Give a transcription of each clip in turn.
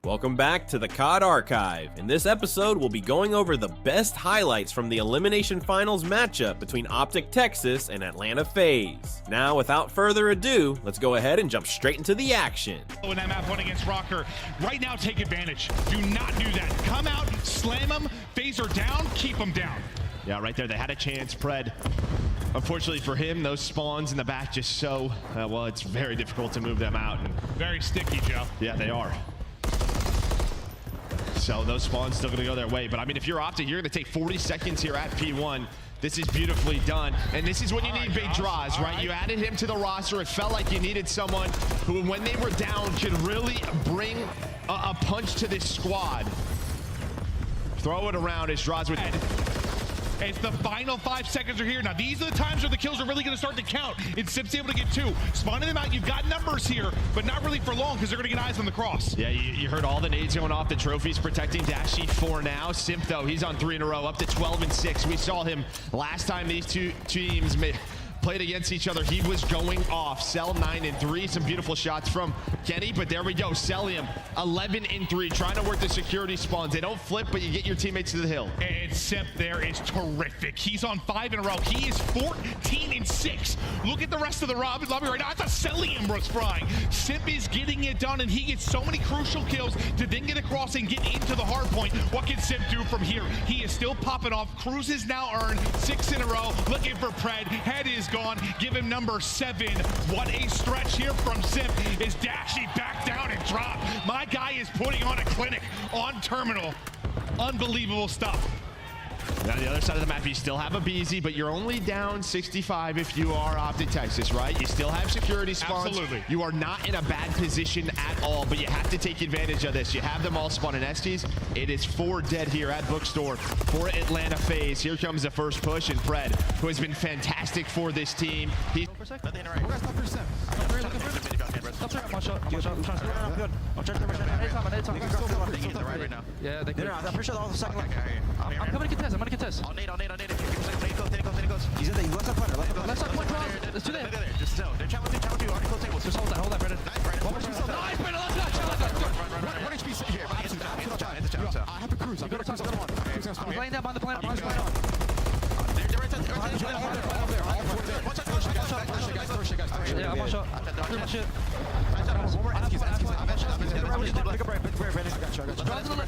Welcome back to the COD Archive. In this episode, we'll be going over the best highlights from the Elimination Finals matchup between OpTic Texas and Atlanta FaZe. Now, without further ado, let's go ahead and jump straight into the action. In that map one against Rocker, right now take advantage. Do not do that. Come out, slam them, FaZe are down, keep them down. Yeah, right there, they had a chance. Pred, unfortunately for him, those spawns in the back just so, well, it's very difficult to move them out. And very sticky, Joe. yeah, they are. So those spawns still gonna go their way. But I mean, if you're OpTic, you're gonna take 40 seconds here at P1. This is beautifully done. And this is when you need big draws, right? You added him to the roster. It felt like you needed someone who, when they were down, could really bring a punch to this squad. Throw it around as draws with... It's the final 5 seconds are here. Now, these are the times where the kills are really going to start to count. And Simp's able to get 2. Spawning them out, you've got numbers here, but not really for long because they're going to get eyes on the cross. Yeah, you heard all the nades going off. The trophies protecting Dashy 4 now. Simp, though, he's on 3 in a row, up to 12 and 6. We saw him last time these two teams played against each other. He was going off. Cell 9 and 3. Some beautiful shots from Kenny, but there we go. Cellium 11 and 3, trying to work the security spawns. They don't flip, but you get your teammates to the hill. And Simp there is terrific. He's on 5 in a row. He is 14 and 6. Look at the rest of the lobby right now. That's a Cellium was frying. Simp is getting it done, and he gets so many crucial kills to then get across and get into the hardpoint. What can Simp do from here? He is still popping off. Cruz has now earned 6 in a row. Looking for Pred. Head is gone. Give him number 7. What a stretch here from Simp. Is Dashy back down and drop? My guy is putting on a clinic on terminal. Unbelievable stuff. Now, on the other side of the map, you still have a BZ, but you're only down 65 if you are OpTic Texas, right? You still have security spawns. Absolutely. You are not in a bad position at all, but you have to take advantage of this. You have them all spawn in STs. It is 4 dead here at Bookstore for Atlanta FaZe. Here comes the first push, and Fred, who has been fantastic for this team. He's Yeah, they could. I'm pretty sure all the second line. I'm coming to contest. I'm gonna contest. I'll nade. He's in the left side corner. Left side corner. Let's do that. Just so. They're challenging you. Already close tables. Just hold that, Brendan. Nice, Brendan. Let's go. One HP here. I have a cruise. I've got a cruise. I'm laying down behind the planet. Yeah, I'm on shot. Pretty much it.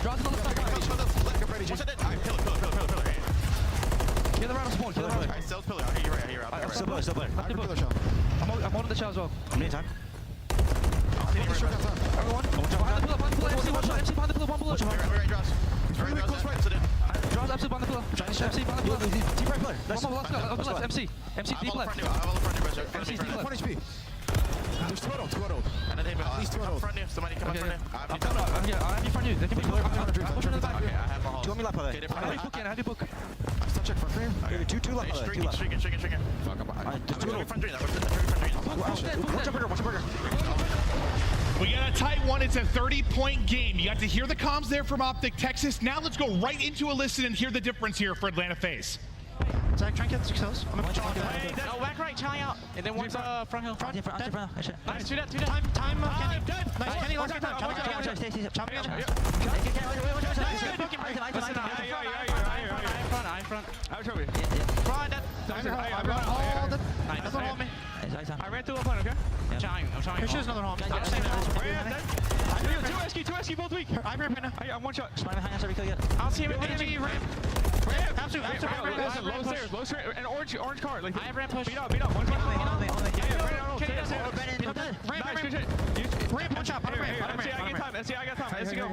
Draw to the left side. Kill the round of spawn. Kill the round. Still pillar. I hear you. Still play. I'm on the shot as well. How many time? Everyone. Behind the pillar. MC behind the pillar. One bullet. Very close right. Draws MC behind the pillar. MC behind the pillar. Deep right player. One more. Let's go. MC deep left. MC deep left. 1 HP. There's 2 auto. At least 2 auto. Somebody come up front you. I have you front you. They can be clear. I'm pushing in the back. Okay, I have a hold. Do you want me left play? I have you book. I still check front frame. Two left play. Streaking. Fuck, I'm front green. Watch a burger. We got a tight one. It's a 30-point game. You got to hear the comms there from OpTic Texas. Now let's go right into a listen and hear the difference here for Atlanta FaZe. Zach, try and get 6 kills. I'm No, back right, Charlie out. And then one's front hill. front. Nice, 2 dead. Time, Kenny. Nice, Kenny, last time. I'm front. Front, dead. I ran through a point, okay? I'm trying. Here's another home. Two SQ, both weak. I'm ripping. I'm 1 shot. I'll see him in the ramp. Ramp. Low stairs, an orange car. Like, I have ramp push. Beat up. 1 shot. Ramp, 1 shot. I got time. Let's go.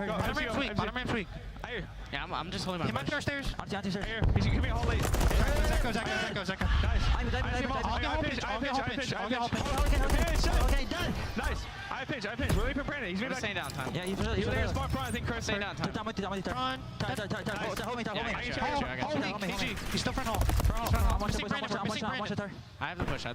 Bottom ramp's weak. Yeah, I'm just holding my He might be upstairs. Here, he's gonna be a whole late. Zach. Nice. Okay, done. Nice. I pitch. We're leaving Brandon. He's gonna stay down time. Yeah, he's there. Spot front. I think Chris stay down time. Hold me. Hold me. PG. He's still front hall. I have the push.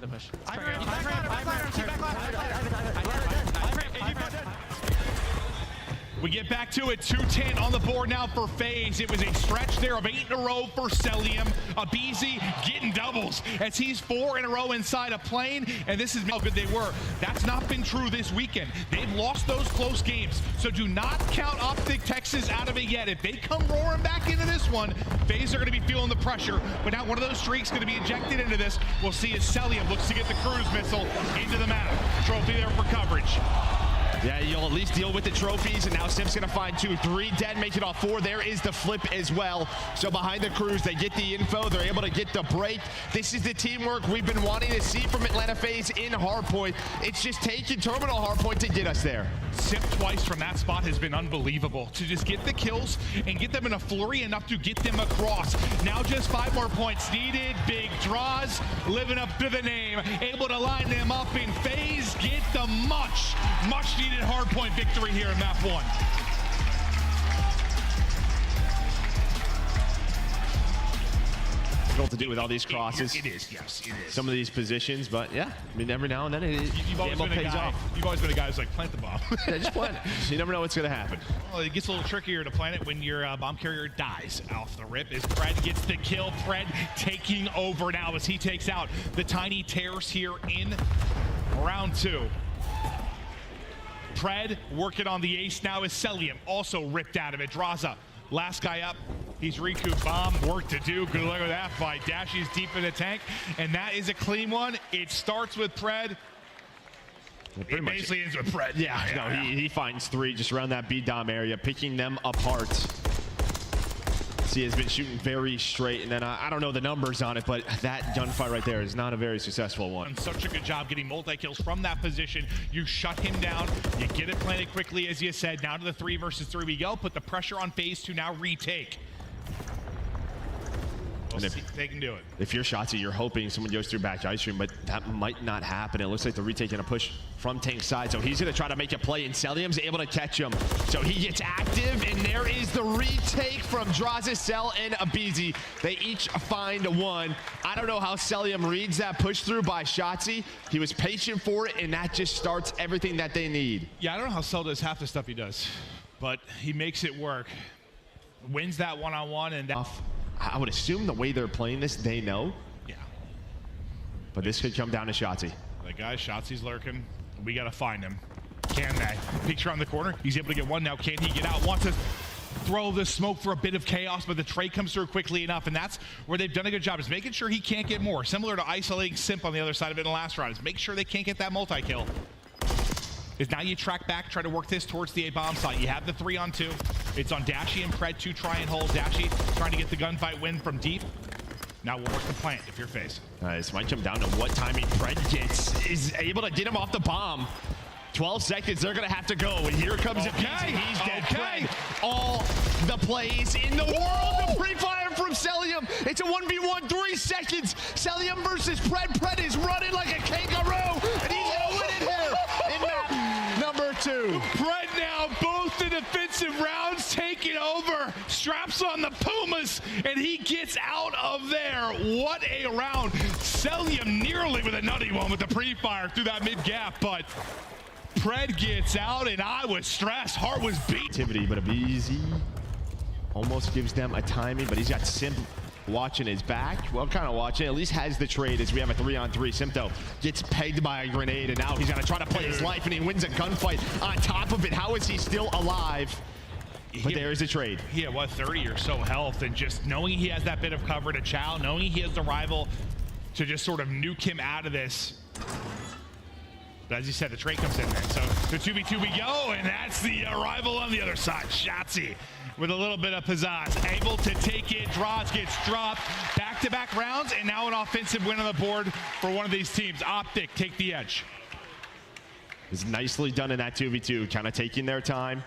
We get back to it, 210 on the board now for FaZe. It was a stretch there of 8 in a row for Cellium. Abizi getting doubles as he's 4 in a row inside a plane, and this is how good they were. That's not been true this weekend. They've lost those close games, so do not count OpTic Texas out of it yet. If they come roaring back into this one, FaZe are going to be feeling the pressure, but now one of those streaks going to be injected into this. We'll see as Cellium looks to get the cruise missile into the map. Trophy there for coverage. Yeah, you'll at least deal with the trophies, and now Simp's gonna find 2, 3 dead, make it all 4. There is the flip as well. So behind the cruise, they get the info, they're able to get the break. This is the teamwork we've been wanting to see from Atlanta FaZe in Hardpoint. It's just taking terminal Hardpoint to get us there. Simp twice from that spot has been unbelievable. To just get the kills and get them in a flurry enough to get them across. Now just 5 more points needed. Big draws, living up to the name. Able to line them up in FaZe. Get the much needed hardpoint victory here in map 1. Difficult to do with all these crosses. It is, yes, it is. Some of these positions, but yeah, I mean, every now and then You've always been a guy. You've always been a guy who's like, plant the bomb. Yeah, just plant it. You never know what's gonna happen. Well, it gets a little trickier to plant it when your bomb carrier dies off the rip. As Pred gets the kill, Pred taking over now as he takes out the tiny tears here in round 2. Pred working on the ace now as Cellium also ripped out of it. Draza, last guy up. He's recouped bomb, work to do. Good luck with that fight. Dashy's deep in the tank, and that is a clean one. It starts with Pred. It basically ends with Pred. Yeah, no, he finds 3 just around that B-Dom area, picking them apart. He has been shooting very straight, and then I don't know the numbers on it, but that gunfight right there is not a very successful one. Done such a good job getting multi-kills from that position. You shut him down, you get it planted quickly, as you said. Now to the 3 versus 3 we go. Put the pressure on FaZe to now retake. We'll see if they can do it. If you're Shotzi, you're hoping someone goes through back ice stream, but that might not happen. It looks like the retake gonna push from tank side, so he's gonna try to make a play, and Cellium's able to catch him. So he gets active, and there is the retake from Draza, Cell, and Abizi. They each find 1. I don't know how Cellium reads that push through by Shotzi. He was patient for it, and that just starts everything that they need. Yeah, I don't know how Cell does half the stuff he does, but he makes it work. Wins that one-on-one, and that... I would assume the way they're playing this, they know. Yeah. But this could come down to Shotzi. The guy, Shotzi's lurking. We got to find him. Can they? Picture on the corner. He's able to get one now. Can he get out? Wants to throw the smoke for a bit of chaos, but the trade comes through quickly enough, and that's where they've done a good job, is making sure he can't get more. Similar to isolating Simp on the other side of it in the last round, is make sure they can't get that multi-kill. Is now you track back, try to work this towards the A-bomb site. You have the 3-on-2. It's on Dashy and Pred to try and hold. Dashy trying to get the gunfight win from deep. Now we'll work the plant if you're FaZe. This might come down to what timing Pred gets. Is able to get him off the bomb. 12 seconds, they're gonna have to go. And here comes Abizi. He's dead. Pred. All the plays in the world. The pre-fire from Cellium. It's a 1v1, 3 seconds. Cellium versus Pred. Pred is running like a kangaroo, and he's gonna win it here in map number 2. Pred now, both the defensive rounds taking over. Straps on the Pumas, and he gets out of there. What a round. Cellium nearly with a nutty one with the pre-fire through that mid-gap, but Pred gets out, and I was stressed. Heart was beat. But Abizi almost gives them a timing, but he's got Simp watching his back. Well, kind of watching. At least has the trade as we have a 3-on-3. Simp, though, gets pegged by a grenade, and now he's going to try to play his life, and he wins a gunfight on top of it. How is he still alive? But there is a trade. He had, what, 30 or so health, and just knowing he has that bit of cover to chow, knowing he has the rival to just sort of nuke him out of this. But as you said, the trade comes in there. So the 2v2 we go, and that's the arrival on the other side. Shotzi with a little bit of pizzazz, able to take it. Draws gets dropped. Back-to-back rounds, and now an offensive win on the board for one of these teams. OpTic take the edge. It's nicely done in that 2v2, kind of taking their time.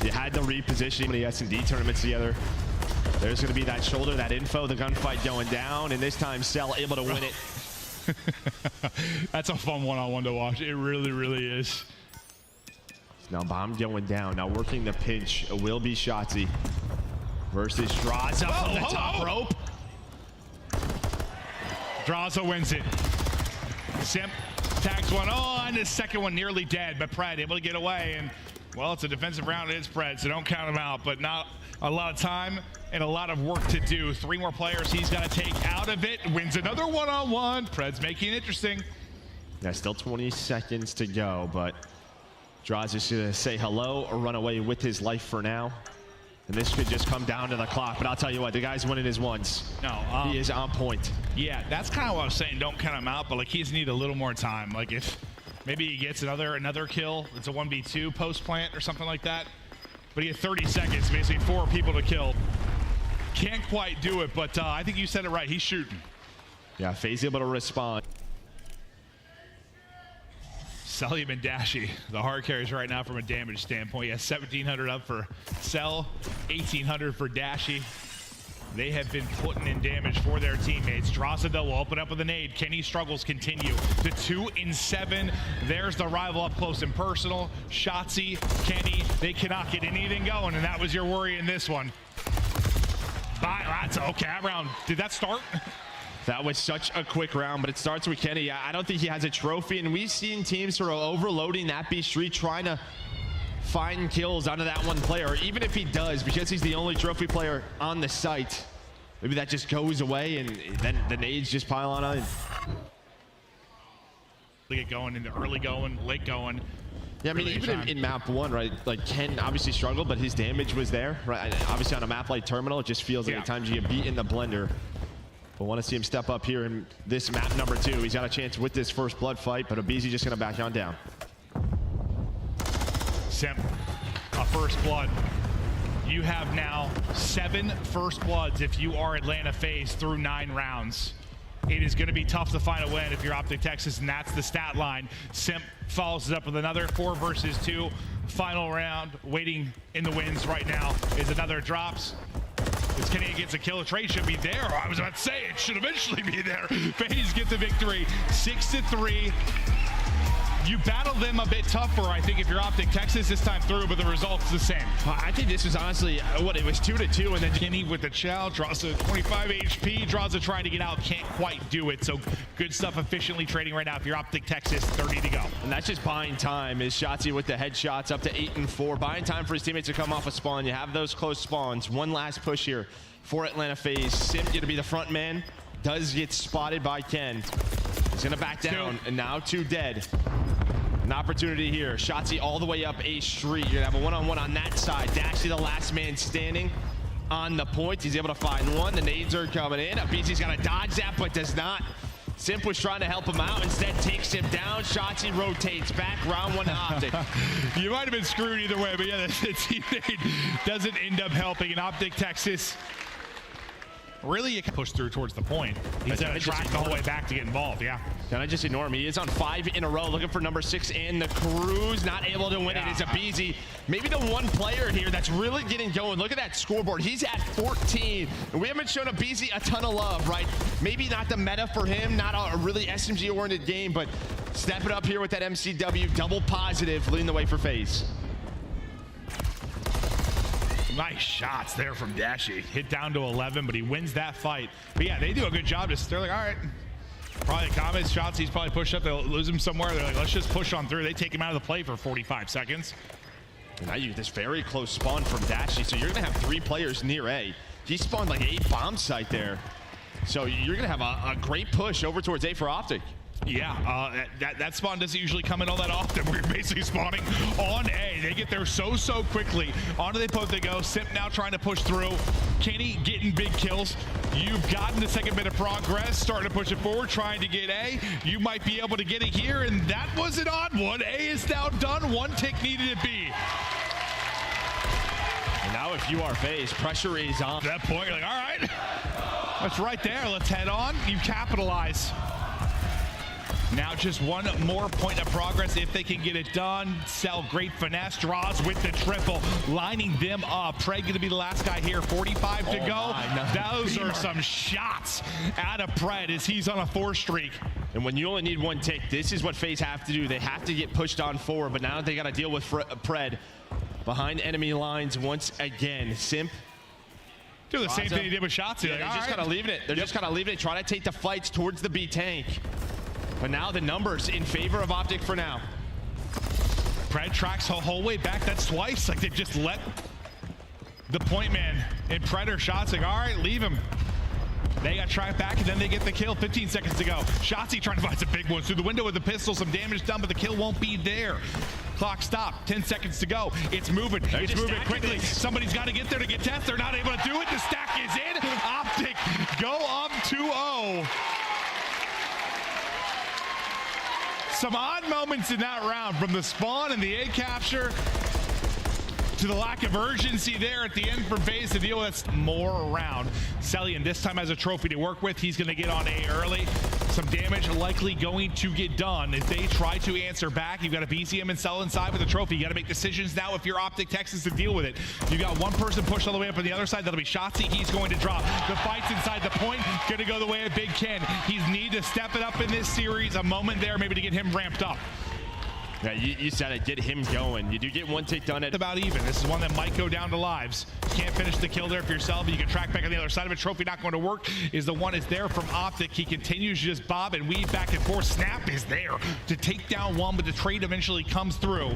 You had the repositioning the S&D tournaments together. There's going to be that shoulder, that info, the gunfight going down, and this time Cell able to win it. That's a fun one-on-one to watch. It really, really is. Now bomb going down. Now working the pinch. It will be Shotzi versus Draza from the top rope. Draza wins it. Simp tags one on. The second one nearly dead, but Pred able to get away, and Well, it's a defensive round. It is Pred, so don't count him out, but not a lot of time and a lot of work to do. 3 more players he's got to take out of it. Wins another one-on-one. Pred's making it interesting. Yeah, still 20 seconds to go, but Draws is going to say hello or run away with his life for now. And this could just come down to the clock, but I'll tell you what, the guy's winning his ones. No, he is on point. Yeah, that's kind of what I was saying. Don't count him out, but like he's need a little more time. Like if maybe he gets another kill, it's a 1v2 post plant or something like that. But he had 30 seconds, basically 4 people to kill. Can't quite do it, but I think you said it right. He's shooting. Yeah, FaZe able to respond. Cellium and Dashy, the hard carries right now from a damage standpoint. He has 1,700 up for Cell, 1,800 for Dashy. They have been putting in damage for their teammates. Drossada will open up with a nade. Kenny's struggles continue. The 2 in 7. There's the rival up close and personal. Shotzzy, Kenny, they cannot get anything going, and that was your worry in this one. That's okay. That round, did that start? That was such a quick round, but it starts with Kenny. I don't think he has a trophy, and we've seen teams sort of overloading that B Street, trying to find kills onto that one player. Even if he does, because he's the only trophy player on the site, maybe that just goes away, and then the nades just pile on in. They get going into early going, late going. Yeah, I mean, even in map 1, right, like Ken obviously struggled, but his damage was there, right? Obviously on a map like Terminal, it just feels like at times you get beat in the blender. But want to see him step up here in this map number 2. He's got a chance with this first blood fight, but Abizi just going to back on down. Simp, a first blood. You have now 7 first bloods if you are Atlanta FaZe through 9 rounds. It is going to be tough to find a win if you're OpTic Texas, and that's the stat line. Simp follows it up with another 4 versus 2. Final round, waiting in the wins right now is another drops. As Kenny gets a kill, trade should be there. I was about to say it should eventually be there. FaZe get the victory, 6-3. You battle them a bit tougher, I think, if you're OpTic Texas this time through, but the result's the same. I think this was honestly, what, it was 2-2, and then Kenny with the chow, draws a 25 HP, draws a trying to get out, can't quite do it. So good stuff, efficiently trading right now if you're OpTic Texas, 30 to go. And that's just buying time. Is Shotzzy with the headshots up to 8 and 4, buying time for his teammates to come off a spawn. You have those close spawns. One last push here for Atlanta FaZe. Sim going to be the front man, does get spotted by Ken. He's going to back down, and now 2 dead. An opportunity here. Shotzzy all the way up A Street. You're gonna have a one-on-one on that side. Dashy the last man standing on the point. He's able to find one. The nades are coming in. Abizi's got to dodge that, but does not. Simp was trying to help him out. Instead, takes him down. Shotzzy rotates back. Round 1 to OpTic. You might have been screwed either way, but yeah, the teammate doesn't end up helping. And OpTic Texas, really, you can push through towards the point. He's going to track the whole way back to get involved, yeah. Can I just ignore him? He is on 5 in a row, looking for number 6 and the Cruise. Not able to win it. It's Abizi. Maybe the one player here that's really getting going. Look at that scoreboard. He's at 14. And we haven't shown Abizi a ton of love, right? Maybe not the meta for him, not a really SMG-oriented game, but stepping up here with that MCW, double positive, leading the way for FaZe. Nice shots there from Dashy. Hit down to 11, but he wins that fight. But yeah, they do a good job. They're like, all right. Probably comments, shots, he's probably pushed up. They'll lose him somewhere. They're like, let's just push on through. They take him out of the play for 45 seconds. And now you get this very close spawn from Dashy. So you're going to have 3 players near A. He spawned like a bomb site there. So you're going to have a great push over towards A for OpTic. Yeah, that spawn doesn't usually come in all that often. We're basically spawning on A. They get there so quickly. Onto the post they go. Simp now trying to push through. Kenny getting big kills. You've gotten the second bit of progress. Starting to push it forward, trying to get A. You might be able to get it here, and that was an odd one. A is now done. 1 tick needed at B. And now if you are FaZe, pressure is on. At that point, you're like, all right. That's right there. Let's head on. You capitalize. Now just 1 more point of progress if they can get it done. Cell, great finesse, draws with the triple, lining them up. Pred gonna be the last guy here, 45 to go. Those are some shots out of Pred as he's on a 4 streak. And when you only need 1 tick, this is what FaZe have to do. They have to get pushed on forward, but now they gotta deal with Pred behind enemy lines once again. Simp. Do the same thing he did with shots. Yeah, they're just kind of leaving it. They're just kind of leaving it, trying to take the fights towards the B tank. But now the numbers in favor of OpTic for now. Pred tracks the whole way back. That's twice. Like, they just let the point man and Predator shots. Like, all right, leave him. They got tracked back, and then they get the kill. 15 seconds to go. Shotzzy trying to find some big ones through the window with the pistol. Some damage done, but the kill won't be there. Clock stopped. 10 seconds to go. It's moving. It's moving quickly. Somebody's got to get there to get test. They're not able to do it. The stack is in. OpTic go up 2-0. Some odd moments in that round, from the spawn and the A capture to the lack of urgency there at the end for FaZe to deal with. More around. Cellium this time has a trophy to work with. He's going to get on A early. Some damage likely going to get done as they try to answer back. You've got a BCM and Cell inside with a trophy. You got to make decisions now if you're OpTic Texas to deal with it. You got one person pushed all the way up on the other side. That'll be Shotzzy. He's going to drop. The fight's inside the point. Going to go the way of Big Ken. He's need to step it up in this series. A moment there maybe to get him ramped up. Yeah, you said it, get him going. You do get one tick done at about even. This is one that might go down to lives. You can't finish the kill there for yourself, but you can track back on the other side of it. Trophy not going to work is the one is there from OpTic. He continues to just bob and weave back and forth. Snap is there to take down one, but the trade eventually comes through.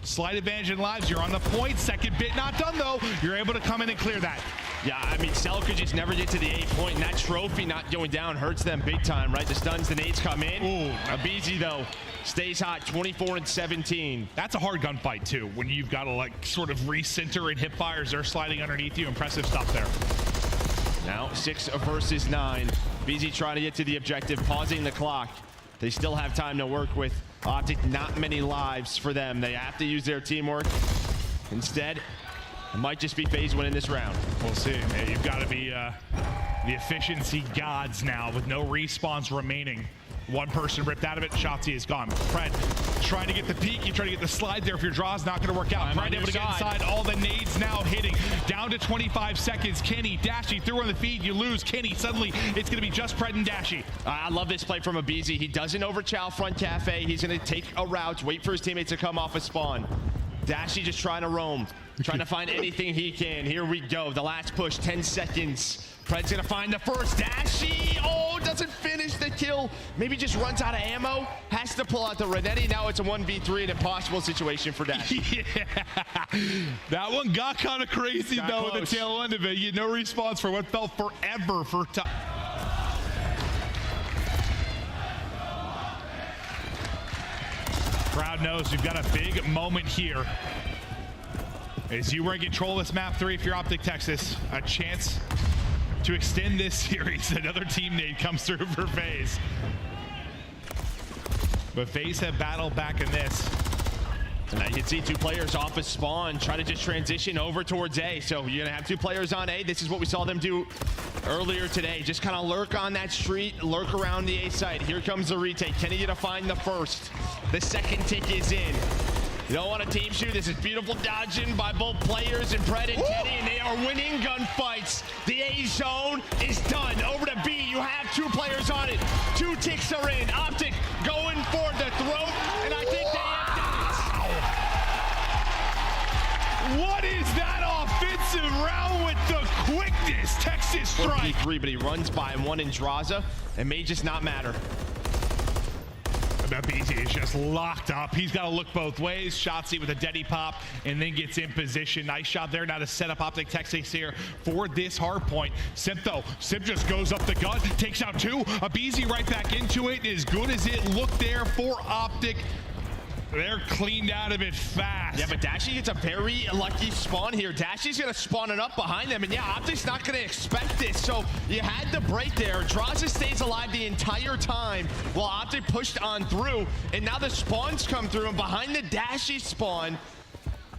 Slight advantage in lives. You're on the point. Second bit not done though. You're able to come in and clear that. Yeah, I mean, Cell could just never get to the 8 point, and that trophy not going down hurts them big time, right? The stuns, the nades come in. Ooh. Abizi, though, stays hot, 24 and 17. That's a hard gunfight, too, when you've got to, like, sort of recenter and hip fires. They're sliding underneath you. Impressive stuff there. Now 6 versus 9. Abizi trying to get to the objective, pausing the clock. They still have time to work with. OpTic, not many lives for them. They have to use their teamwork. Instead, it might just be FaZe winning this round. We'll see. Yeah, you've got to be the efficiency gods now with no respawns remaining. One person ripped out of it. Shotzzy is gone. Pred trying to get the peek. You try to get the slide there. If your draw is not going to work out. Pred able to get inside. All the nades now hitting. Down to 25 seconds. Kenny, Dashy through on the feed. You lose Kenny. Suddenly, it's going to be just Pred and Dashy. I love this play from Abizi. He doesn't overchow front cafe. He's going to take a route, wait for his teammates to come off a spawn. Dashy just trying to roam, trying to find anything he can. Here we go. The last push, 10 seconds. Pred's gonna find the first. Dashy, oh, doesn't finish the kill. Maybe just runs out of ammo. Has to pull out the Renetti. Now it's a 1v3, an impossible situation for Dashy. Yeah, that one got kind of crazy though at the tail end of it. You had no response for what felt forever for time. Crowd knows we've got a big moment here. As you were in control of this map 3 if you're OpTic Texas, a chance to extend this series. Another team nade comes through for FaZe. But FaZe have battled back in this. And now you can see 2 players off a spawn, try to just transition over towards A. So you're gonna have 2 players on A. This is what we saw them do earlier today. Just kind of lurk on that street, lurk around the A site. Here comes the retake. Kenny gonna find the first. The second tick is in. You don't want a team shoot. This is beautiful dodging by both players and Pred and Kenny, and they are winning gunfights. The A zone is done. Over to B. You have 2 players on it. 2 ticks are in. OpTic going for the throat, and I think they have done it. What is that offensive round with the quickness? Texas strike. 3, but he runs by one in Draza. It may just not matter. BZ is just locked up. He's got to look both ways. Shotzzy with a deady pop and then gets in position. Nice shot there now to set up OpTic Texas here for this hard point. Simp though, Simp just goes up the gut, takes out 2. Abizi right back into it. As good as it looked there for OpTic, they're cleaned out of it fast. Yeah, but Dashy gets a very lucky spawn here. Dashy's gonna spawn it up behind them, and yeah, OpTic's not gonna expect this. So you had the break there. Draza stays alive the entire time while OpTic pushed on through, and now the spawns come through, and behind the Dashy spawn,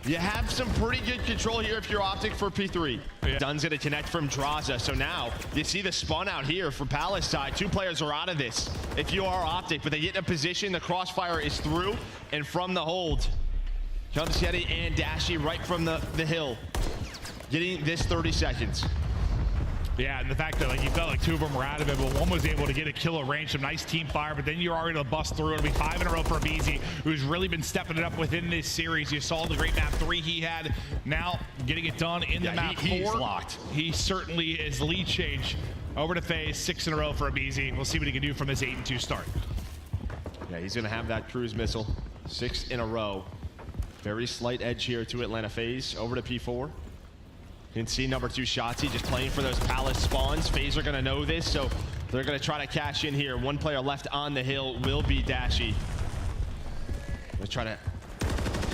you have some pretty good control here if you're OpTic for P3. Yeah. Dunn's gonna connect from Draza, so now you see the spawn out here for Palace side. 2 players are out of this if you are OpTic, but they get in a position, the crossfire is through, and from the hold comes Yeti and Dashy right from the hill, getting this 30 seconds. Yeah, and the fact that like you felt like 2 of them were out of it, but one was able to get a kill at range, some nice team fire, but then you're already able to bust through. It'll be 5 in a row for Abizi, who's really been stepping it up within this series. You saw the great map 3 he had, now getting it done in the map 4. He's locked. He certainly is. Lead change over to FaZe, 6 in a row for Abizi. We'll see what he can do from his 8-2 start. Yeah, he's gonna have that cruise missile, 6 in a row. Very slight edge here to Atlanta FaZe. Over to P4. You can see number 2 Shotzzy just playing for those palace spawns. FaZe are going to know this, so they're going to try to cash in here. One player left on the hill will be Dashy. Let's try to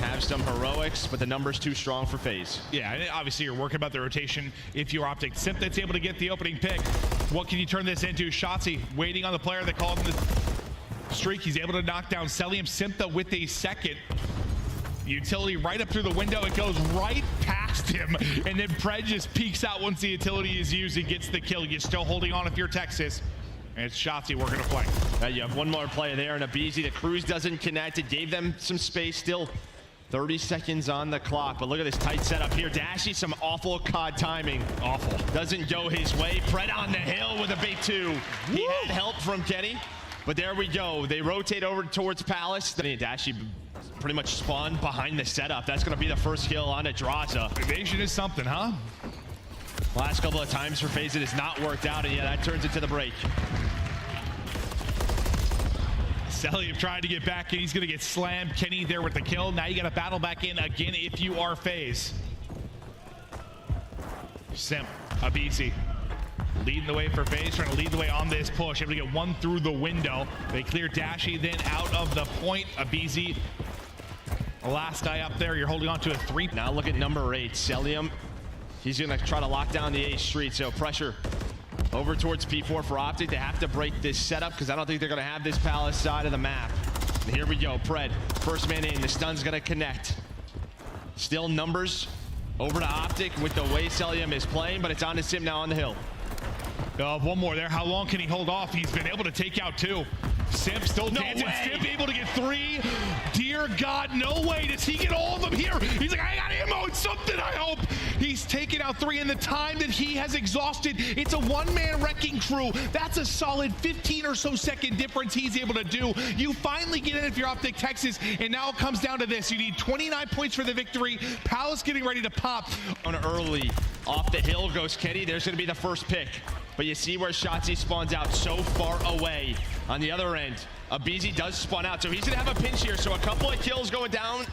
have some heroics, but the number's too strong for FaZe. Yeah, and obviously you're working about the rotation. If you're OpTic, Simp that's able to get the opening pick, what can you turn this into? Shotzzy waiting on the player that called him the streak. He's able to knock down Cellium Simp with a second. Utility right up through the window. It goes right past him, and then Pred just peeks out once the utility is used and gets the kill. You're still holding on if you're Texas. And it's Shotzzy working to play. Now you have one more player there, and Abizi. The cruise doesn't connect. It gave them some space. Still 30 seconds on the clock, but look at this tight setup here. Dashy, some awful COD timing. Awful. Doesn't go his way. Pred on the hill with a big 2. He had help from Kenny, but there we go. They rotate over towards Palace. Dashy pretty much spawned behind the setup. That's going to be the first kill on Adraza. Evasion is something, huh? Last couple of times for FaZe, it has not worked out, and yeah, that turns into the break. Cellium trying to get back in. He's going to get slammed. Kenny there with the kill. Now you got to battle back in again if you are FaZe. Simp, Abizi. Leading the way for FaZe, trying to lead the way on this push. Able to get one through the window. They clear Dashy, then out of the point. Abizi, the last guy up there. You're holding on to a 3. Now look at number 8, Cellium. He's going to try to lock down the A street, so pressure over towards P4 for OpTic. They have to break this setup because I don't think they're going to have this Palace side of the map. And here we go, Pred. First man in. The stun's going to connect. Still numbers over to OpTic with the way Cellium is playing, but it's on to Sim now on the hill. One more there. How long can he hold off? He's been able to take out 2. Simp still dancing. Simp able to get 3. Dear God, no way does he get all of them here. He's like, I got ammo and something, I hope. He's taken out 3 in the time that he has exhausted. It's a one-man wrecking crew. That's a solid 15 or so second difference he's able to do. You finally get in if you're OpTic Texas, and now it comes down to this. You need 29 points for the victory. Palace getting ready to pop. On early, off the hill goes Kenny. There's going to be the first pick. But you see where Shotzzy spawns out so far away. On the other end, Abizi does spawn out, so he's gonna have a pinch here. So a couple of kills going down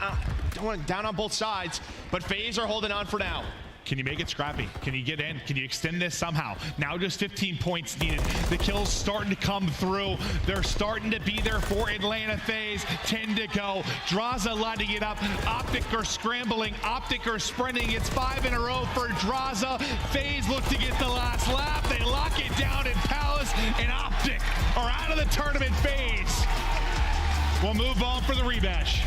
on both sides, but FaZe are holding on for now. Can you make it scrappy? Can you get in? Can you extend this somehow? Now just 15 points needed. The kills starting to come through. They're starting to be there for Atlanta FaZe. 10 to go. Draza lighting it up. OpTic are scrambling. OpTic are sprinting. It's 5 in a row for Draza. FaZe look to get the last lap. They lock it down in Palace, and OpTic are out of the tournament. FaZe will move on for the rematch.